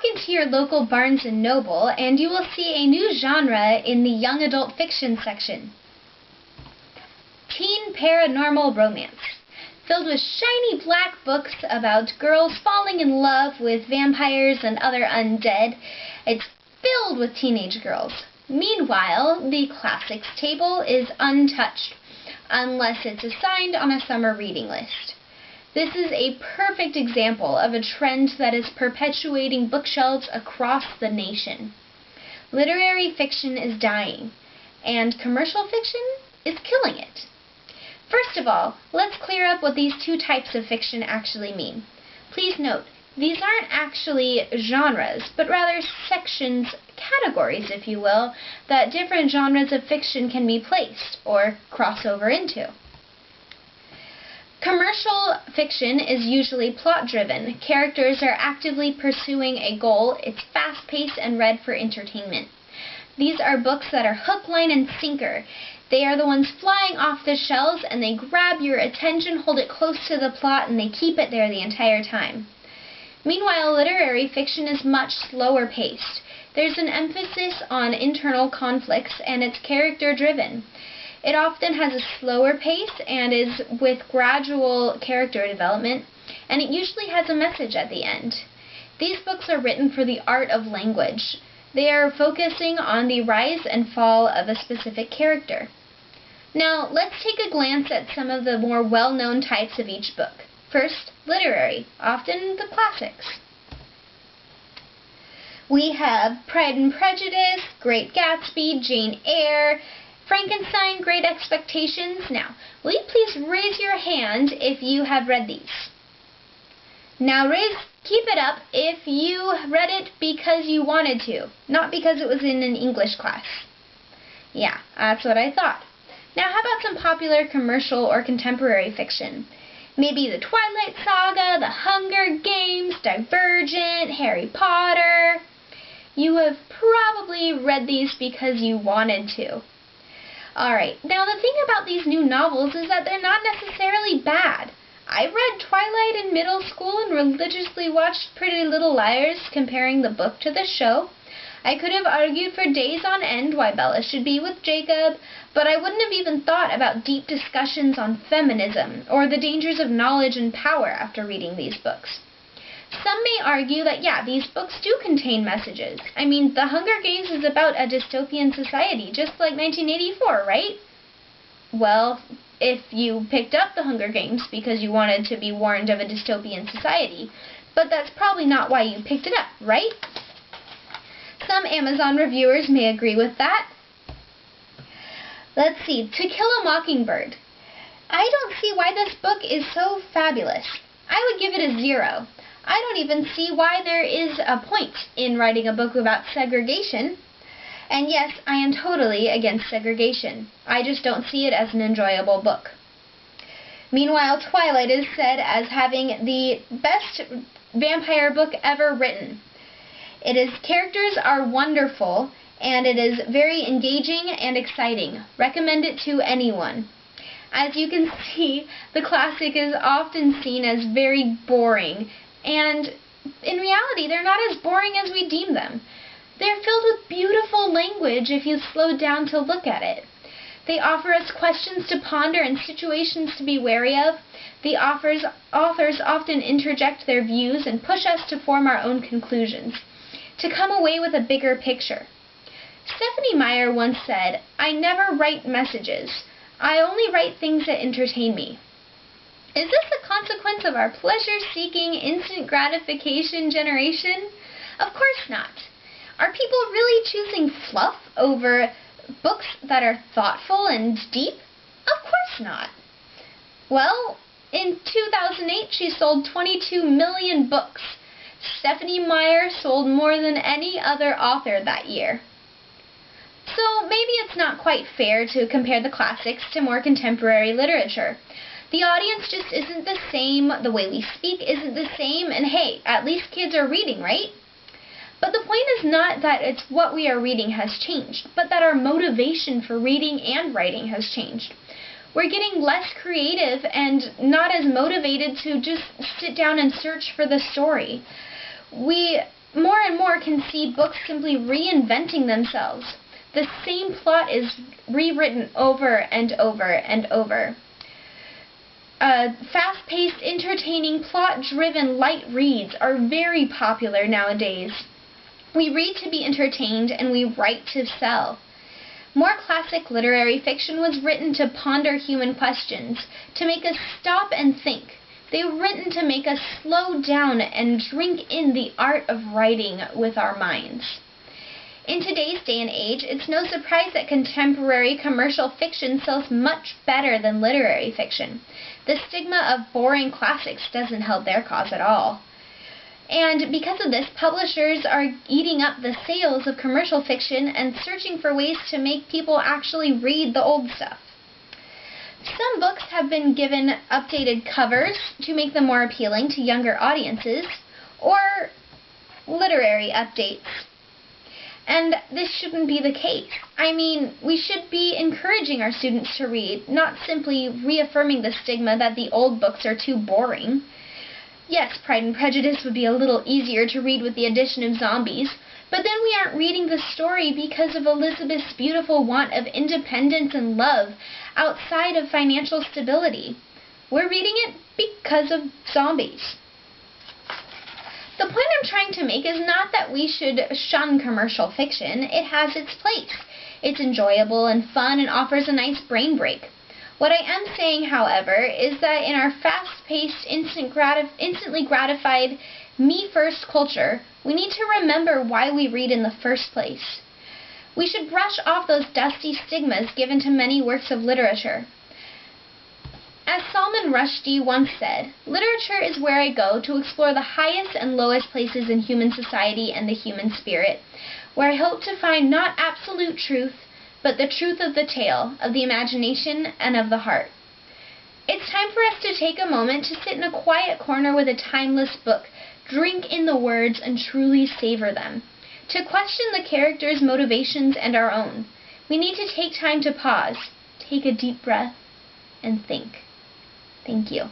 into your local Barnes & Noble and you will see a new genre in the young adult fiction section. Teen paranormal romance. Filled with shiny black books about girls falling in love with vampires and other undead. It's filled with teenage girls. Meanwhile, the classics table is untouched, unless it's assigned on a summer reading list. This is a perfect example of a trend that is perpetuating bookshelves across the nation. Literary fiction is dying, and commercial fiction is killing it. First of all, let's clear up what these two types of fiction actually mean. Please note, these aren't actually genres, but rather sections, categories, if you will, that different genres of fiction can be placed, or cross over into. Commercial fiction is usually plot-driven. Characters are actively pursuing a goal. It's fast-paced and read for entertainment. These are books that are hook, line, and sinker. They are the ones flying off the shelves, and they grab your attention, hold it close to the plot, and they keep it there the entire time. Meanwhile, literary fiction is much slower paced. There's an emphasis on internal conflicts, and it's character-driven. It often has a slower pace and is with gradual character development, and it usually has a message at the end. These books are written for the art of language. They are focusing on the rise and fall of a specific character. Now, let's take a glance at some of the more well-known types of each book. First, literary, often the classics. We have Pride and Prejudice, Great Gatsby, Jane Eyre, Frankenstein, Great Expectations. Now, will you please raise your hand if you have read these? Now keep it up if you read it because you wanted to, not because it was in an English class. Yeah, that's what I thought. Now, how about some popular commercial or contemporary fiction? Maybe the Twilight Saga, the Hunger Games, Divergent, Harry Potter. You have probably read these because you wanted to. Alright, now the thing about these new novels is that they're not necessarily bad. I read Twilight in middle school and religiously watched Pretty Little Liars comparing the book to the show. I could have argued for days on end why Bella should be with Jacob, but I wouldn't have even thought about deep discussions on feminism or the dangers of knowledge and power after reading these books. Some may argue that, yeah, these books do contain messages. I mean, The Hunger Games is about a dystopian society, just like 1984, right? Well, if you picked up The Hunger Games because you wanted to be warned of a dystopian society, but that's probably not why you picked it up, right? Some Amazon reviewers may agree with that. Let's see, To Kill a Mockingbird. I don't see why this book is so fabulous. I would give it a 0. I don't even see why there is a point in writing a book about segregation. And yes, I am totally against segregation. I just don't see it as an enjoyable book. Meanwhile, Twilight is said as having the best vampire book ever written. Characters are wonderful, and it is very engaging and exciting. Recommend it to anyone. As you can see, the classic is often seen as very boring, and in reality, they're not as boring as we deem them. They're filled with beautiful language if you slow down to look at it. They offer us questions to ponder and situations to be wary of. The authors often interject their views and push us to form our own conclusions, to come away with a bigger picture. Stephenie Meyer once said, "I never write messages. I only write things that entertain me." Is this a consequence of our pleasure-seeking, instant gratification generation? Of course not. Are people really choosing fluff over books that are thoughtful and deep? Of course not. Well, in 2008, she sold 22 million books. Stephenie Meyer sold more than any other author that year. So maybe it's not quite fair to compare the classics to more contemporary literature. The audience just isn't the same, the way we speak isn't the same, and hey, at least kids are reading, right? But the point is not that it's what we are reading has changed, but that our motivation for reading and writing has changed. We're getting less creative and not as motivated to just sit down and search for the story. We more and more can see books simply reinventing themselves. The same plot is rewritten over and over and over. Fast-paced, entertaining, plot-driven light reads are very popular nowadays. We read to be entertained and we write to sell. More classic literary fiction was written to ponder human questions, to make us stop and think. They were written to make us slow down and drink in the art of writing with our minds. In today's day and age, it's no surprise that contemporary commercial fiction sells much better than literary fiction. The stigma of boring classics doesn't help their cause at all. And because of this, publishers are eating up the sales of commercial fiction and searching for ways to make people actually read the old stuff. Some books have been given updated covers to make them more appealing to younger audiences, or literary updates. And this shouldn't be the case. I mean, we should be encouraging our students to read, not simply reaffirming the stigma that the old books are too boring. Yes, Pride and Prejudice would be a little easier to read with the addition of zombies, but then we aren't reading the story because of Elizabeth's beautiful want of independence and love outside of financial stability. We're reading it because of zombies. The point I'm trying to make is not that we should shun commercial fiction. It has its place. It's enjoyable and fun and offers a nice brain break. What I am saying, however, is that in our fast-paced, instantly gratified, me-first culture, we need to remember why we read in the first place. We should brush off those dusty stigmas given to many works of literature. As Salman Rushdie once said, literature is where I go to explore the highest and lowest places in human society and the human spirit, where I hope to find not absolute truth, but the truth of the tale, of the imagination, and of the heart. It's time for us to take a moment to sit in a quiet corner with a timeless book, drink in the words, and truly savor them. To question the characters' motivations and our own, we need to take time to pause, take a deep breath, and think. Thank you.